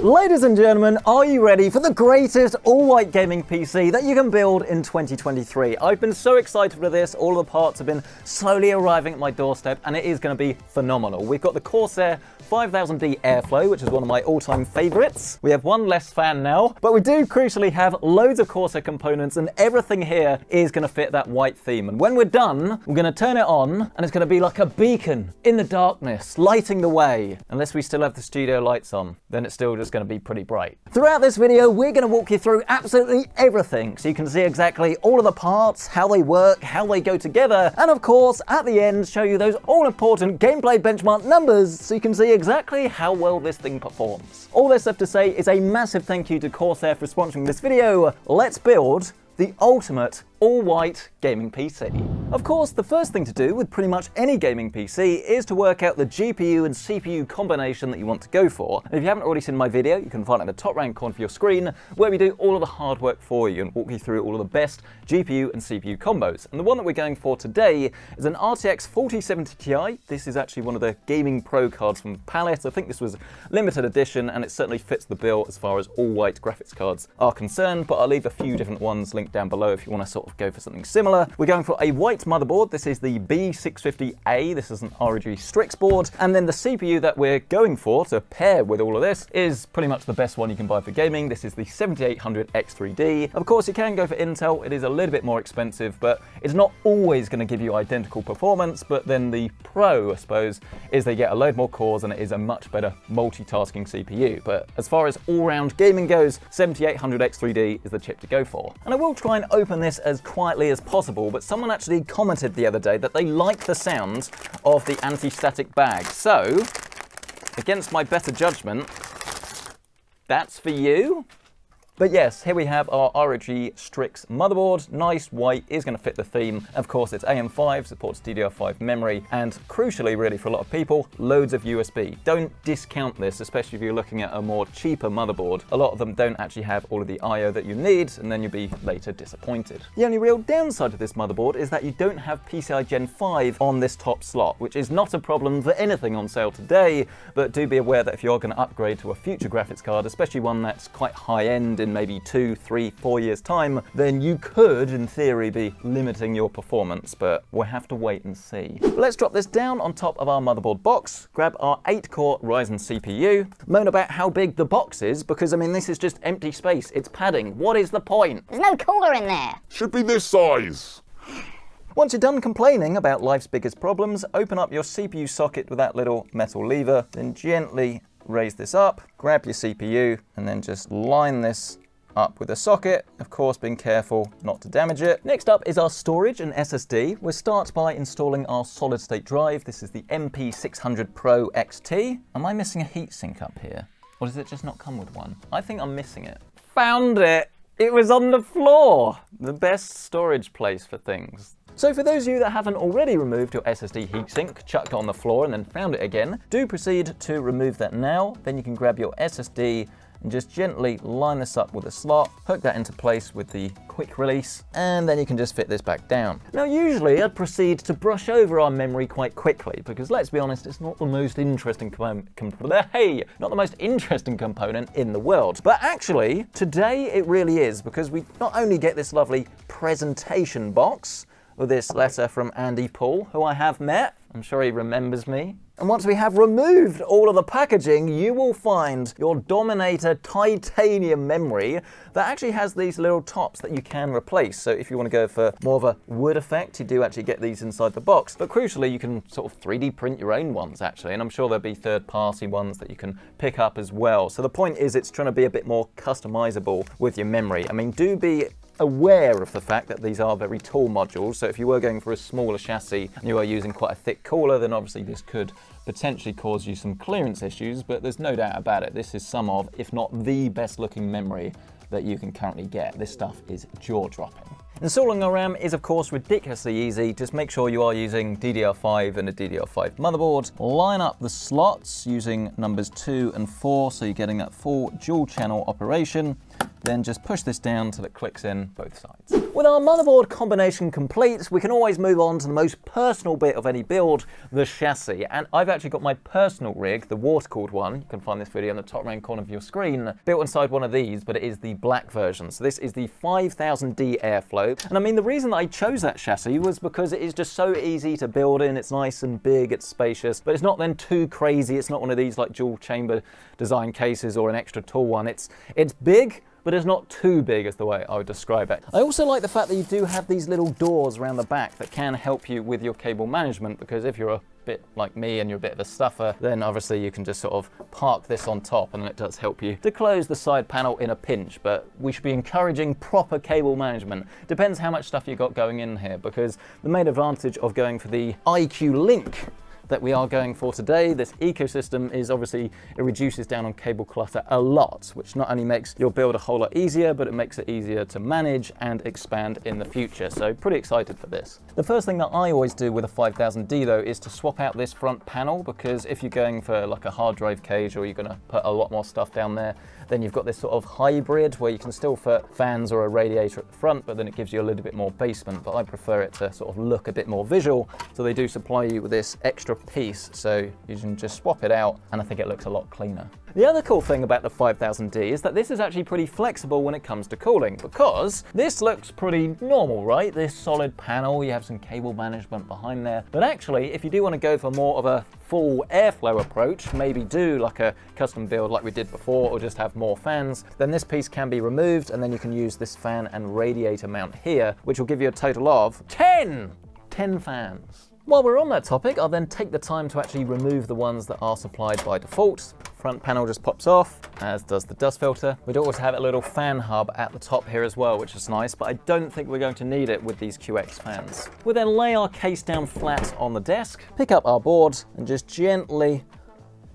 Ladies and gentlemen, are you ready for the greatest all-white gaming PC that you can build in 2023? I've been so excited for this. All of the parts have been slowly arriving at my doorstep, and it is going to be phenomenal. We've got the Corsair 5000D Airflow, which is one of my all-time favorites. We have one less fan now, but we do crucially have loads of Corsair components, and everything here is going to fit that white theme. And when we're done, we're going to turn it on, and it's going to be like a beacon in the darkness, lighting the way. Unless we still have the studio lights on, then it's still just going to be pretty bright. Throughout this video, we're going to walk you through absolutely everything, so you can see exactly all of the parts, how they work, how they go together, and of course, at the end, show you those all-important gameplay benchmark numbers, so you can see exactly how well this thing performs. All there's left to say is a massive thank you to Corsair for sponsoring this video. Let's build the ultimate all-white gaming PC. Of course, the first thing to do with pretty much any gaming PC is to work out the GPU and CPU combination that you want to go for. And if you haven't already seen my video, you can find it in the top right corner of your screen, where we do all of the hard work for you and walk you through all of the best GPU and CPU combos. And the one that we're going for today is an RTX 4070 Ti. This is actually one of the Gaming Pro cards from Palette. I think this was limited edition, and it certainly fits the bill as far as all-white graphics cards are concerned, but I'll leave a few different ones linked down below if you want to sort of go for something similar. We're going for a white motherboard. This is the B650A. This is an ROG Strix board. And then the CPU that we're going for to pair with all of this is pretty much the best one you can buy for gaming. This is the 7800 X3D. Of course, you can go for Intel. It is a little bit more expensive, but it's not always going to give you identical performance. But then the pro, I suppose, is they get a load more cores and it is a much better multitasking CPU. But as far as all-round gaming goes, 7800 X3D is the chip to go for. And I will try and open this as quietly as possible, but someone actually commented the other day that they like the sound of the anti-static bag. So, against my better judgment, that's for you. But yes, here we have our ROG Strix motherboard. Nice, white, is going to fit the theme. Of course, it's AM5, supports DDR5 memory, and crucially, really, for a lot of people, loads of USB. Don't discount this, especially if you're looking at a more cheaper motherboard. A lot of them don't actually have all of the I/O that you need, and then you'll be later disappointed. The only real downside of this motherboard is that you don't have PCI Gen 5 on this top slot, which is not a problem for anything on sale today, but do be aware that if you're going to upgrade to a future graphics card, especially one that's quite high-end in maybe 2, 3, 4 years time, then you could, in theory, be limiting your performance, but we'll have to wait and see. But let's drop this down on top of our motherboard box, grab our 8-core Ryzen CPU, moan about how big the box is, because, I mean, this is just empty space. It's padding. What is the point? There's no cooler in there. Should be this size. Once you're done complaining about life's biggest problems, open up your CPU socket with that little metal lever, then gently raise this up, grab your CPU, and then just line this up with the socket, of course being careful not to damage it. Next up is our storage and SSD. We'll start by installing our solid state drive. This is the MP600 Pro XT. Am I missing a heatsink up here? Or does it just not come with one? I think I'm missing it. Found it! It was on the floor! The best storage place for things. So for those of you that haven't already removed your SSD heatsink, chucked it on the floor and then found it again, do proceed to remove that now. Then you can grab your SSD and just gently line this up with a slot, hook that into place with the quick release, and then you can just fit this back down. Now usually I'd proceed to brush over our memory quite quickly, because let's be honest, it's not the most interesting component in the world. But actually, today it really is, because we not only get this lovely presentation box with this letter from Andy Paul, who I have met. I'm sure he remembers me. And once we have removed all of the packaging, you will find your Dominator titanium memory that actually has these little tops that you can replace. So if you want to go for more of a wood effect, you do actually get these inside the box. But crucially, you can sort of 3D print your own ones, actually. And I'm sure there'll be third-party ones that you can pick up as well. So the point is, it's trying to be a bit more customizable with your memory. I mean, do be aware of the fact that these are very tall modules, so if you were going for a smaller chassis and you are using quite a thick cooler, then obviously this could potentially cause you some clearance issues, but there's no doubt about it. This is some of, if not the best looking memory that you can currently get. This stuff is jaw-dropping. Installing a RAM is of course ridiculously easy. Just make sure you are using DDR5 and a DDR5 motherboard. Line up the slots using numbers 2 and 4, so you're getting that full dual channel operation. then just push this down till it clicks in both sides. With our motherboard combination complete, we can always move on to the most personal bit of any build, the chassis. And I've actually got my personal rig, the water-cooled one. You can find this video in the top right corner of your screen, built inside one of these, but it is the black version. So this is the 5000D Airflow. And I mean, the reason that I chose that chassis was because it is just so easy to build in. It's nice and big, it's spacious, but it's not then too crazy. It's not one of these like dual chamber design cases or an extra tall one. It's big, but it's not too big is the way I would describe it. I also like the fact that you do have these little doors around the back that can help you with your cable management, because if you're a bit like me and you're a bit of a stuffer, then obviously you can just sort of park this on top and it does help you to close the side panel in a pinch. But we should be encouraging proper cable management. Depends how much stuff you got going in here, because the main advantage of going for the IQ Link that we are going for today, this ecosystem, is obviously it reduces down on cable clutter a lot, which not only makes your build a whole lot easier, but it makes it easier to manage and expand in the future. So pretty excited for this. The first thing that I always do with a 5000D though is to swap out this front panel, because if you're going for like a hard drive cage or you're going to put a lot more stuff down there, then you've got this sort of hybrid where you can still fit fans or a radiator at the front, but then it gives you a little bit more basement. But I prefer it to sort of look a bit more visual, so they do supply you with this extra piece, so you can just swap it out, and I think it looks a lot cleaner. The other cool thing about the 5000D is that this is actually pretty flexible when it comes to cooling, because this looks pretty normal, right? This solid panel, you have some cable management behind there, but actually if you do want to go for more of a full airflow approach, maybe do like a custom build like we did before, or just have more fans, then this piece can be removed, and then you can use this fan and radiator mount here, which will give you a total of 10 fans. While we're on that topic, I'll then take the time to actually remove the ones that are supplied by default. Front panel just pops off, as does the dust filter. We do also have a little fan hub at the top here as well, which is nice, but I don't think we're going to need it with these QX fans. We'll then lay our case down flat on the desk, pick up our board, and just gently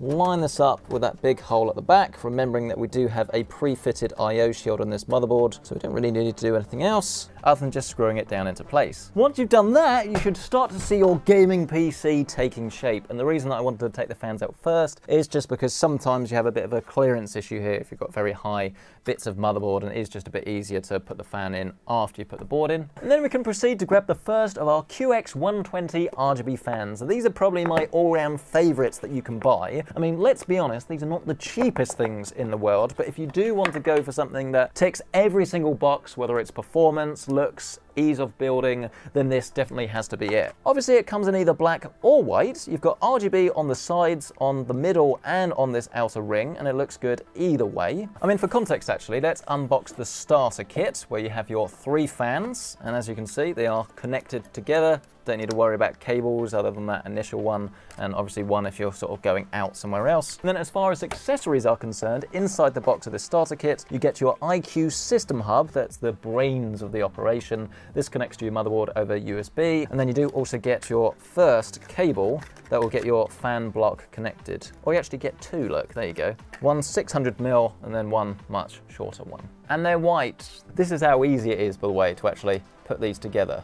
line this up with that big hole at the back, remembering that we do have a pre-fitted I/O shield on this motherboard, so we don't really need to do anything else other than just screwing it down into place. Once you've done that, you should start to see your gaming PC taking shape. And the reason that I wanted to take the fans out first is just because sometimes you have a bit of a clearance issue here if you've got very high bits of motherboard, and it is just a bit easier to put the fan in after you put the board in. And then we can proceed to grab the first of our QX120 RGB fans. And these are probably my all-round favorites that you can buy. I mean, let's be honest, these are not the cheapest things in the world, but if you do want to go for something that ticks every single box, whether it's performance, looks, ease of building, then this definitely has to be it. Obviously it comes in either black or white. You've got RGB on the sides, on the middle, and on this outer ring, and it looks good either way. I mean, for context actually, let's unbox the starter kit where you have your 3 fans, and as you can see, they are connected together. Don't need to worry about cables other than that initial one, and obviously one if you're sort of going out somewhere else. And then as far as accessories are concerned, inside the box of this starter kit, you get your IQ system hub. That's the brains of the operation. This connects to your motherboard over USB, and then you do also get your first cable that will get your fan block connected. Or you actually get 2, look, there you go. One 600mm and then one much shorter one. And they're white. This is how easy it is, by the way, to actually put these together.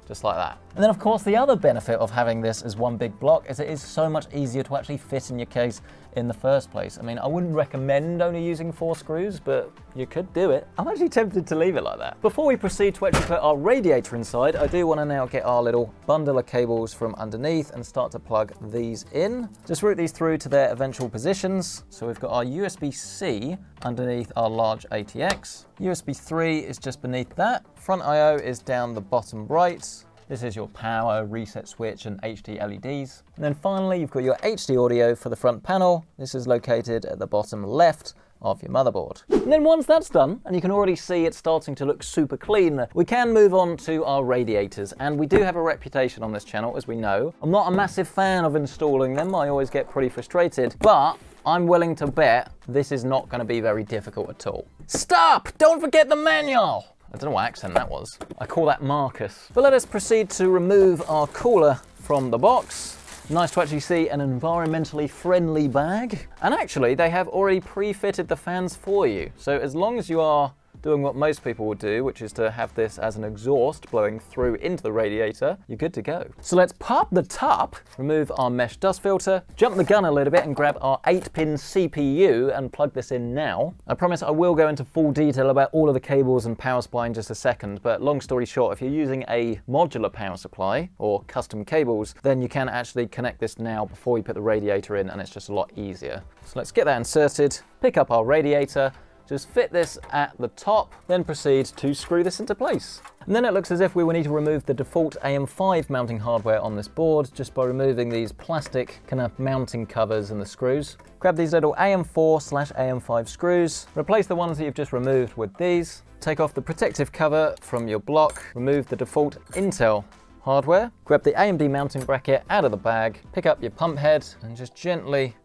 Just like that. And then of course the other benefit of having this as one big block is it is so much easier to actually fit in your case in the first place. I mean, I wouldn't recommend only using 4 screws, but you could do it. I'm actually tempted to leave it like that. Before we proceed to actually put our radiator inside, I do want to now get our little bundle of cables from underneath and start to plug these in. Just route these through to their eventual positions. So we've got our USB-C underneath our large ATX. USB 3 is just beneath that. Front I/O is down the bottom right. This is your power, reset switch, and HD LEDs. And then finally, you've got your HD audio for the front panel. This is located at the bottom left of your motherboard. And then once that's done, and you can already see it's starting to look super clean, we can move on to our radiators. And we do have a reputation on this channel, as we know. I'm not a massive fan of installing them. I always get pretty frustrated, but I'm willing to bet this is not going to be very difficult at all. Stop! Don't forget the manual! I don't know what accent that was. I call that Marcus. But let us proceed to remove our cooler from the box. Nice to actually see an environmentally friendly bag. And actually, they have already pre-fitted the fans for you. So as long as you are doing what most people would do, which is to have this as an exhaust blowing through into the radiator, you're good to go. So let's pop the top, remove our mesh dust filter, jump the gun a little bit and grab our 8-pin CPU and plug this in now. I promise I will go into full detail about all of the cables and power supply in just a second, but long story short, if you're using a modular power supply or custom cables, then you can actually connect this now before you put the radiator in, and it's just a lot easier. So let's get that inserted, pick up our radiator, just fit this at the top, then proceed to screw this into place. And then it looks as if we will need to remove the default AM5 mounting hardware on this board just by removing these plastic kind of mounting covers and the screws. Grab these little AM4/AM5 screws, replace the ones that you've just removed with these, take off the protective cover from your block, remove the default Intel hardware, grab the AMD mounting bracket out of the bag, pick up your pump head and just gently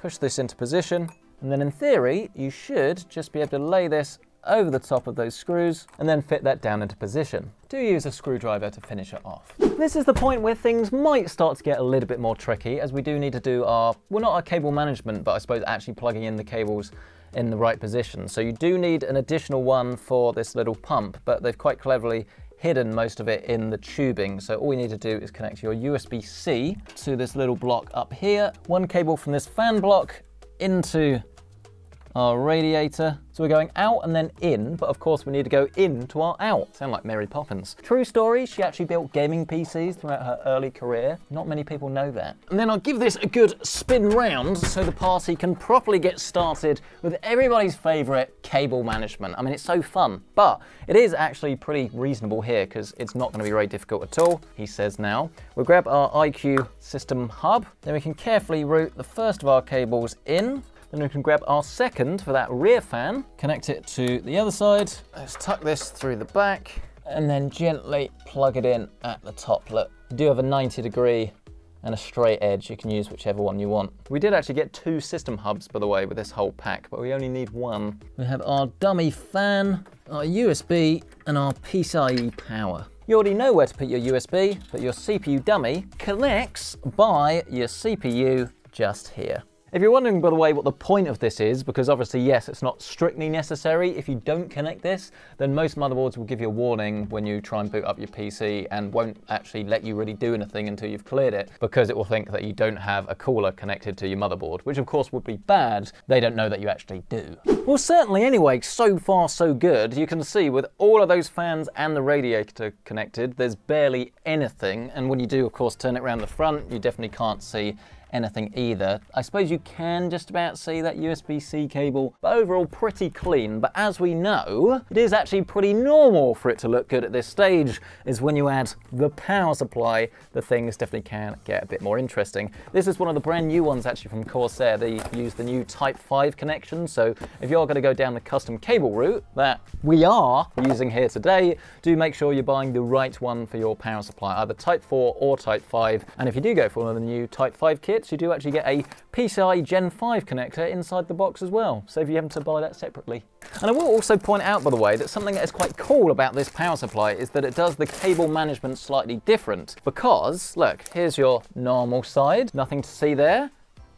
push this into position. And then in theory, you should just be able to lay this over the top of those screws and then fit that down into position. Do use a screwdriver to finish it off. This is the point where things might start to get a little bit more tricky, as we do need to do our, well, not our cable management, but I suppose actually plugging in the cables in the right position. So you do need an additional one for this little pump, but they've quite cleverly hidden most of it in the tubing. So all you need to do is connect your USB-C to this little block up here, one cable from this fan block into our radiator. So we're going out and then in, but of course we need to go into our out. Sound like Mary Poppins. True story, she actually built gaming PCs throughout her early career. Not many people know that. And then I'll give this a good spin round so the party can properly get started with everybody's favorite cable management. I mean, it's so fun, but it is actually pretty reasonable here because it's not going to be very difficult at all, he says now. We'll grab our iCUE system hub, then we can carefully route the first of our cables in. Then we can grab our second for that rear fan, connect it to the other side. Let's tuck this through the back and then gently plug it in at the top. Look, you do have a 90-degree and a straight edge. You can use whichever one you want. We did actually get 2 system hubs, by the way, with this whole pack, but we only need 1. We have our dummy fan, our USB, and our PCIe power. You already know where to put your USB, but your CPU dummy connects by your CPU just here. If you're wondering, by the way, what the point of this is, because obviously, yes, it's not strictly necessary. If you don't connect this, then most motherboards will give you a warning when you try and boot up your PC and won't actually let you really do anything until you've cleared it, because it will think that you don't have a cooler connected to your motherboard, which of course would be bad. They don't know that you actually do. Well, certainly anyway, so far so good. You can see with all of those fans and the radiator connected, there's barely anything. And when you do, of course, turn it around the front, you definitely can't see anything either. I suppose you can just about see that USB-C cable, but overall pretty clean. But as we know, it is actually pretty normal for it to look good at this stage, is when you add the power supply, the things definitely can get a bit more interesting. This is one of the brand new ones actually from Corsair. They use the new Type 5 connection, so if you're going to go down the custom cable route that we are using here today, do make sure you're buying the right one for your power supply, either Type 4 or Type 5. And if you do go for one of the new Type 5 kits, you do actually get a PCIe Gen 5 connector inside the box as well, so if you haven't to buy that separately. And I will also point out, by the way, that something that is quite cool about this power supply is that it does the cable management slightly different, because look, here's your normal side, nothing to see there.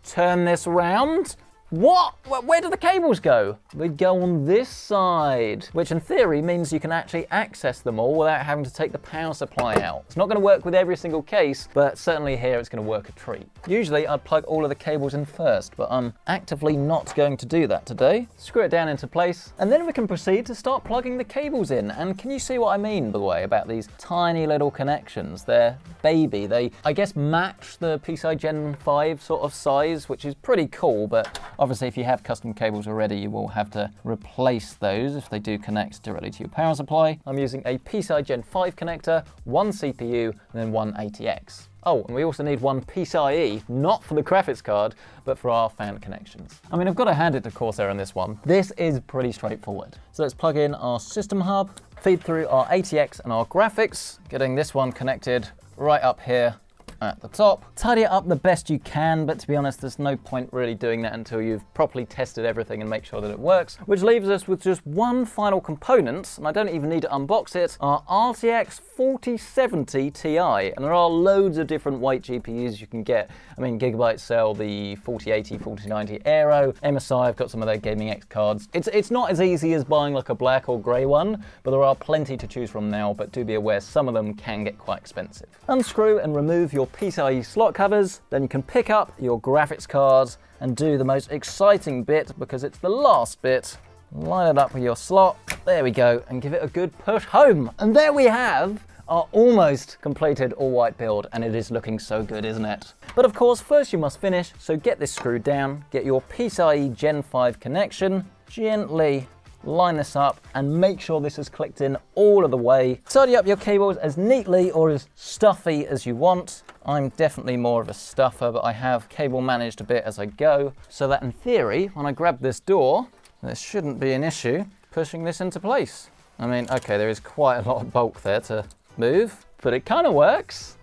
Turn this around. What? Where do the cables go? They go on this side, which in theory means you can actually access them all without having to take the power supply out. It's not going to work with every single case, but certainly here it's going to work a treat. Usually I'd plug all of the cables in first, but I'm actively not going to do that today. Screw it down into place, and then we can proceed to start plugging the cables in. And can you see what I mean, by the way, about these tiny little connections? They're baby. They, I guess, match the PCIe Gen 5 sort of size, which is pretty cool, but obviously, if you have custom cables already, you will have to replace those if they do connect directly to your power supply. I'm using a PCIe Gen 5 connector, 1 CPU, and then 1 ATX. Oh, and we also need 1 PCIe, not for the graphics card, but for our fan connections. I mean, I've got to hand it to Corsair on this one. This is pretty straightforward. So let's plug in our system hub, feed through our ATX and our graphics, getting this one connected right up here at the top. Tidy it up the best you can, but to be honest, there's no point really doing that until you've properly tested everything and make sure that it works, which leaves us with just one final component, and I don't even need to unbox it, our RTX 4070 Ti, and there are loads of different white GPUs you can get. I mean, Gigabyte sell the 4080, 4090 Aero, MSI have got some of their Gaming X cards. It's not as easy as buying like a black or grey one, but there are plenty to choose from now, but do be aware some of them can get quite expensive. Unscrew and remove your PCIe slot covers, then you can pick up your graphics cards and do the most exciting bit, because it's the last bit. Line it up with your slot, there we go, and give it a good push home. And there we have our almost completed all-white build, and it is looking so good, isn't it? But of course, first you must finish, so get this screwed down, get your PCIe Gen 5 connection, gently line this up and make sure this is clicked in all of the way. Tidy up your cables as neatly or as stuffy as you want. I'm definitely more of a stuffer, but I have cable managed a bit as I go, so that in theory, when I grab this door, there shouldn't be an issue pushing this into place. I mean, okay, there is quite a lot of bulk there to move, but it kind of works.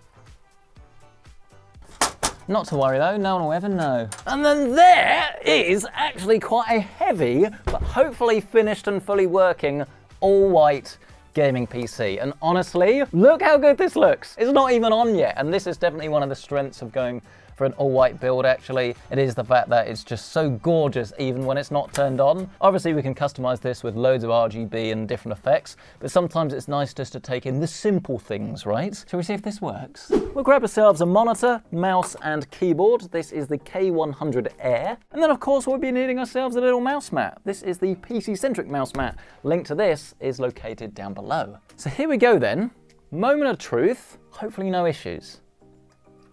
Not to worry though, no one will ever know. And then there is actually quite a heavy, but hopefully finished and fully working, all-white gaming PC. And honestly, look how good this looks. It's not even on yet, and this is definitely one of the strengths of going for an all-white build actually. It is the fact that it's just so gorgeous even when it's not turned on. Obviously we can customize this with loads of RGB and different effects, but sometimes it's nice just to take in the simple things, right? Shall we see if this works? We'll grab ourselves a monitor, mouse and keyboard. This is the K100 Air. And then of course we'll be needing ourselves a little mouse mat. This is the PC-centric mouse mat. Link to this is located down below. So here we go then. Moment of truth, hopefully no issues.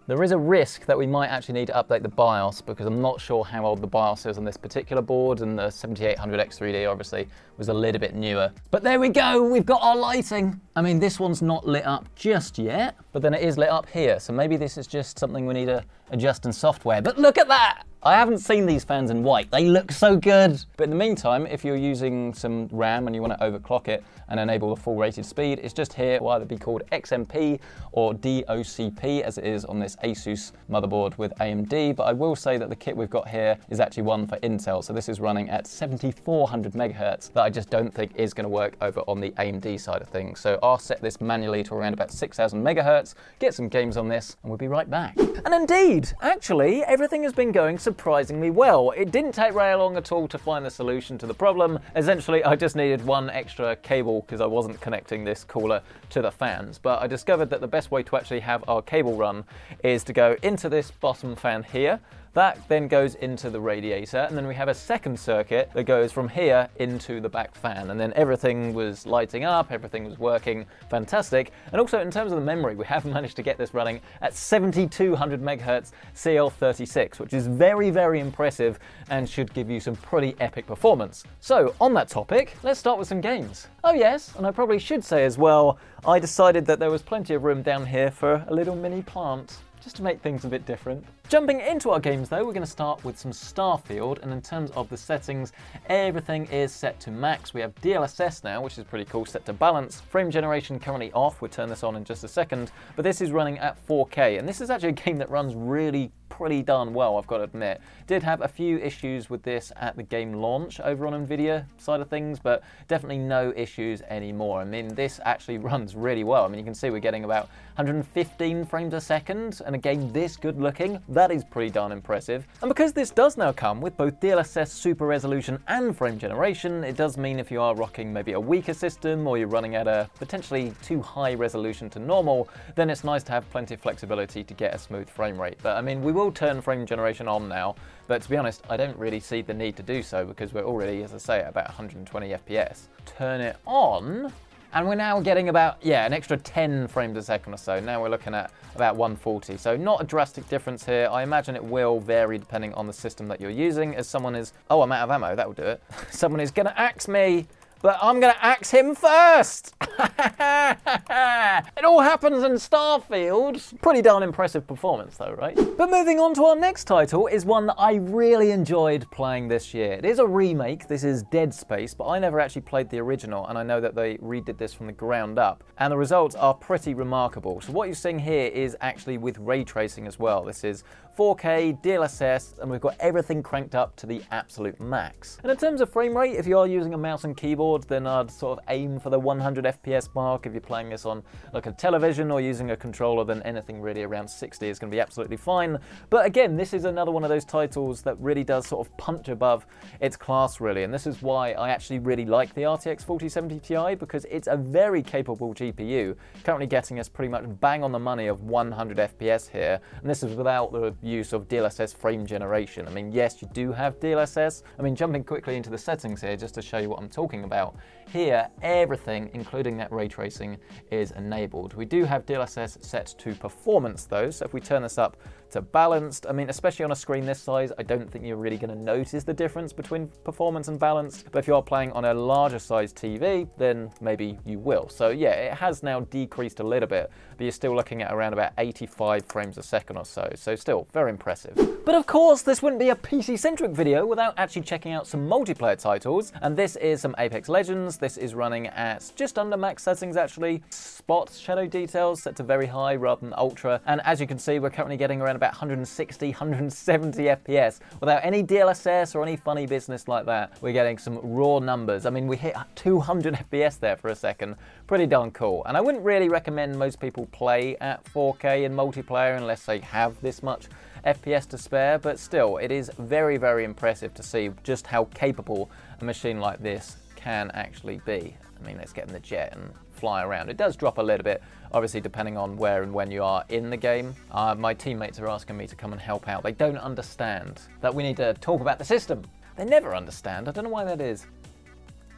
There is a risk that we might actually need to update the BIOS, because I'm not sure how old the BIOS is on this particular board, and the 7800X3D obviously was a little bit newer. But there we go, we've got our lighting. I mean, this one's not lit up just yet, but then it is lit up here, so maybe this is just something we need to adjust in software. But look at that! I haven't seen these fans in white. They look so good. But in the meantime, if you're using some RAM and you want to overclock it and enable the full rated speed, it's just here. It will either be called XMP or DOCP, as it is on this Asus motherboard with AMD. But I will say that the kit we've got here is actually one for Intel. So this is running at 7400 megahertz that I just don't think is going to work over on the AMD side of things. So I'll set this manually to around about 6000 megahertz, get some games on this, and we'll be right back. And indeed, actually, everything has been going surprisingly well. It didn't take very long at all to find the solution to the problem. Essentially, I just needed one extra cable because I wasn't connecting this cooler to the fans, but I discovered that the best way to actually have our cable run is to go into this bottom fan here. That then goes into the radiator, and then we have a second circuit that goes from here into the back fan, and then everything was lighting up, everything was working fantastic. And also in terms of the memory, we have managed to get this running at 7200 megahertz CL36, which is very, very impressive and should give you some pretty epic performance. So on that topic, let's start with some games. Oh yes, and I probably should say as well, I decided that there was plenty of room down here for a little mini plant, just to make things a bit different. Jumping into our games though, we're going to start with some Starfield, and in terms of the settings, everything is set to max. We have DLSS now, which is pretty cool, set to balance. Frame generation currently off, we'll turn this on in just a second, but this is running at 4K, and this is actually a game that runs really pretty darn well, I've got to admit. Did have a few issues with this at the game launch over on Nvidia side of things, but definitely no issues anymore. I mean, this actually runs really well. I mean, you can see we're getting about 115 frames a second, and a game this good looking, that is pretty darn impressive. And because this does now come with both DLSS super resolution and frame generation, it does mean if you are rocking maybe a weaker system, or you're running at a potentially too high resolution to normal, then it's nice to have plenty of flexibility to get a smooth frame rate. But I mean, we will turn frame generation on now, but to be honest, I don't really see the need to do so because we're already, as I say, at about 120 FPS. Turn it on, and we're now getting about, yeah, an extra 10 frames a second or so. Now we're looking at about 140, so not a drastic difference here. I imagine it will vary depending on the system that you're using, as someone is, oh, I'm out of ammo, that will do it. Someone is gonna axe me. but I'm gonna axe him first. It all happens in Starfield. Pretty darn impressive performance though, right? But moving on to our next title is one that I really enjoyed playing this year. It is a remake, this is Dead Space, but I never actually played the original, and I know that they redid this from the ground up, and the results are pretty remarkable. So what you're seeing here is actually with ray tracing as well. This is 4K, DLSS, and we've got everything cranked up to the absolute max. And in terms of frame rate, if you are using a mouse and keyboard, then I'd sort of aim for the 100 FPS mark. If you're playing this on like a television or using a controller, then anything really around 60 is going to be absolutely fine. But again, this is another one of those titles that really does sort of punch above its class, really. And this is why I actually really like the RTX 4070 Ti, because it's a very capable GPU, currently getting us pretty much bang on the money of 100 FPS here. And this is without the use of DLSS frame generation. I mean, yes, you do have DLSS. I mean, jumping quickly into the settings here, just to show you what I'm talking about. Here, everything, including that ray tracing, is enabled. We do have DLSS set to performance though, so if we turn this up to balanced, I mean, especially on a screen this size, I don't think you're really going to notice the difference between performance and balanced, but if you are playing on a larger size TV, then maybe you will. So yeah, it has now decreased a little bit, but you're still looking at around about 85 frames a second or so, so still very impressive. But of course, this wouldn't be a PC-centric video without actually checking out some multiplayer titles, and this is some Apex Legends. This is running at just under max settings actually. Spots, shadow details set to very high rather than ultra, and as you can see, we're currently getting around about 160, 170 FPS without any DLSS or any funny business like that. We're getting some raw numbers. I mean, we hit 200 FPS there for a second. Pretty darn cool. And I wouldn't really recommend most people play at 4K in multiplayer unless they have this much FPS to spare, but still, it is very, very impressive to see just how capable a machine like this can actually be. I mean, let's get in the jet and fly around. It does drop a little bit, obviously depending on where and when you are in the game. My teammates are asking me to come and help out. They don't understand that we need to talk about the system. They never understand. I don't know why that is.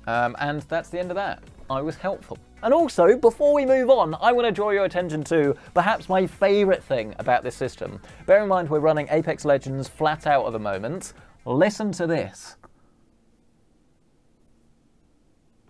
And that's the end of that. I was helpful. And also, before we move on, I want to draw your attention to perhaps my favourite thing about this system. Bear in mind we're running Apex Legends flat out at the moment. Listen to this.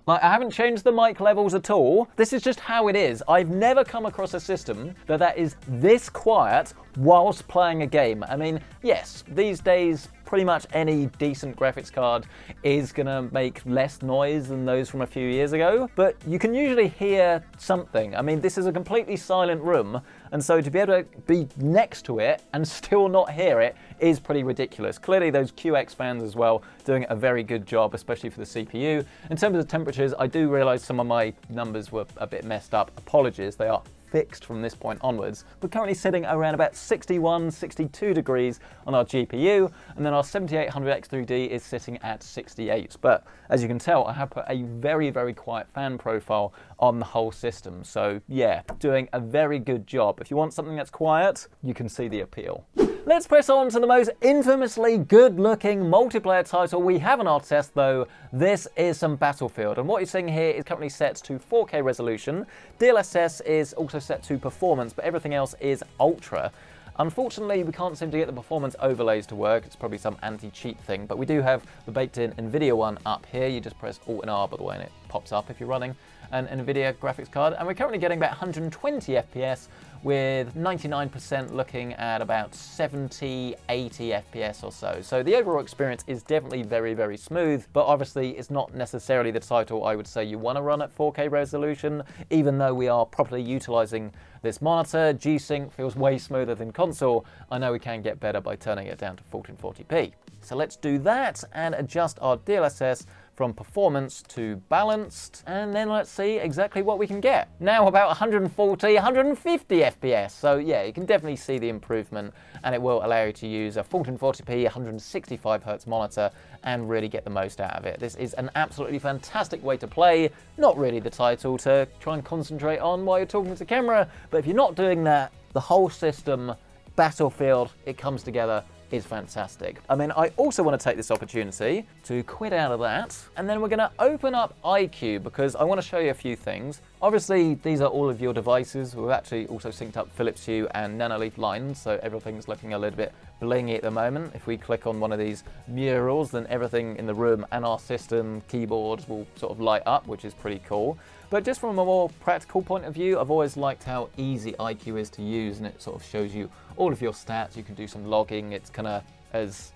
Like, I haven't changed the mic levels at all. This is just how it is. I've never come across a system that is this quiet whilst playing a game. I mean, yes, these days, pretty much any decent graphics card is gonna make less noise than those from a few years ago, but you can usually hear something. I mean, this is a completely silent room, and so to be able to be next to it and still not hear it is pretty ridiculous. Clearly those QX fans as well doing a very good job, especially for the CPU. In terms of temperatures, I do realize some of my numbers were a bit messed up. Apologies, they are fixed from this point onwards. We're currently sitting around about 61, 62 degrees on our GPU, and then our 7800X3D is sitting at 68. But as you can tell, I have put a very, very quiet fan profile on the whole system. So yeah, doing a very good job. If you want something that's quiet, you can see the appeal. Let's press on to the most infamously good-looking multiplayer title we have on our test though. This is some Battlefield, and what you're seeing here is currently set to 4K resolution. DLSS is also set to performance, but everything else is ultra. Unfortunately, we can't seem to get the performance overlays to work. It's probably some anti-cheat thing, but we do have the baked-in NVIDIA one up here. You just press Alt and R, by the way, and it pops up if you're running an NVIDIA graphics card. And we're currently getting about 120 FPS with 99% looking at about 70, 80 FPS or so. So the overall experience is definitely very, very smooth, but obviously it's not necessarily the title I would say you want to run at 4K resolution, even though we are properly utilizing this monitor. G-Sync feels way smoother than console. I know we can get better by turning it down to 1440p. So let's do that and adjust our DLSS from performance to balanced, and then let's see exactly what we can get. Now about 140, 150 FPS, so yeah, you can definitely see the improvement, and it will allow you to use a 1440p 165Hz monitor and really get the most out of it. This is an absolutely fantastic way to play, not really the title to try and concentrate on while you're talking to the camera, but if you're not doing that, the whole system, Battlefield, it comes together is fantastic. I mean, I also want to take this opportunity to quit out of that, and then we're going to open up iCUE because I want to show you a few things. Obviously, these are all of your devices. We've actually also synced up Philips Hue and Nanoleaf lines, so everything's looking a little bit blingy at the moment. If we click on one of these murals, then everything in the room and our system keyboards will sort of light up, which is pretty cool. But just from a more practical point of view, I've always liked how easy iCUE is to use, and it sort of shows you all of your stats. You can do some logging. It's kind of as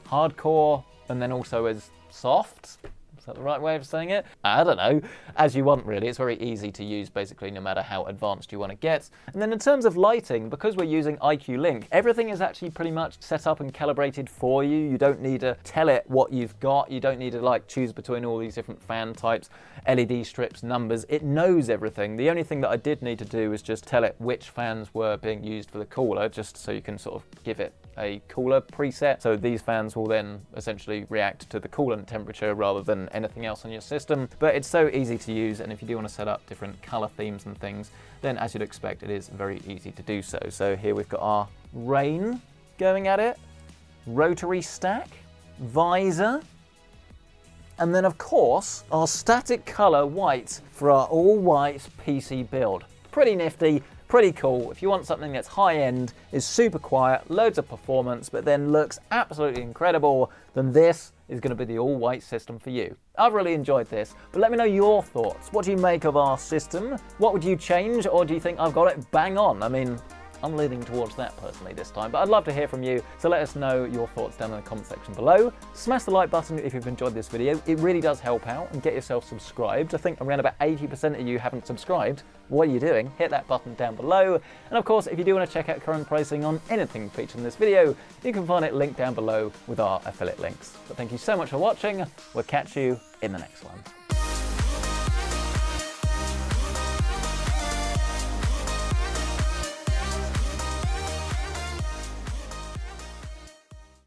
hardcore and then also as soft. Is that the right way of saying it? I don't know. As you want, really. It's very easy to use, basically, no matter how advanced you want to get. And then in terms of lighting, because we're using iCUE Link, everything is actually pretty much set up and calibrated for you. You don't need to tell it what you've got. You don't need to like choose between all these different fan types, LED strips, numbers. It knows everything. The only thing that I did need to do was just tell it which fans were being used for the cooler, just so you can sort of give it a cooler preset. So these fans will then essentially react to the coolant temperature rather than anything else on your system. But it's so easy to use, and if you do want to set up different color themes and things, then as you'd expect, it is very easy to do so. So here we've got our rain going at it, rotary stack, visor, and then of course our static color white for our all white PC build. Pretty nifty. Pretty cool. If you want something that's high-end, is super quiet, loads of performance, but then looks absolutely incredible, then this is going to be the all-white system for you. I've really enjoyed this, but let me know your thoughts. What do you make of our system? What would you change, or do you think I've got it bang on? I mean, I'm leaning towards that personally this time, but I'd love to hear from you, so let us know your thoughts down in the comment section below. Smash the like button if you've enjoyed this video. It really does help out, and get yourself subscribed. I think around about 80% of you haven't subscribed. What are you doing? Hit that button down below. And of course, if you do want to check out current pricing on anything featured in this video, you can find it linked down below with our affiliate links. But thank you so much for watching. We'll catch you in the next one.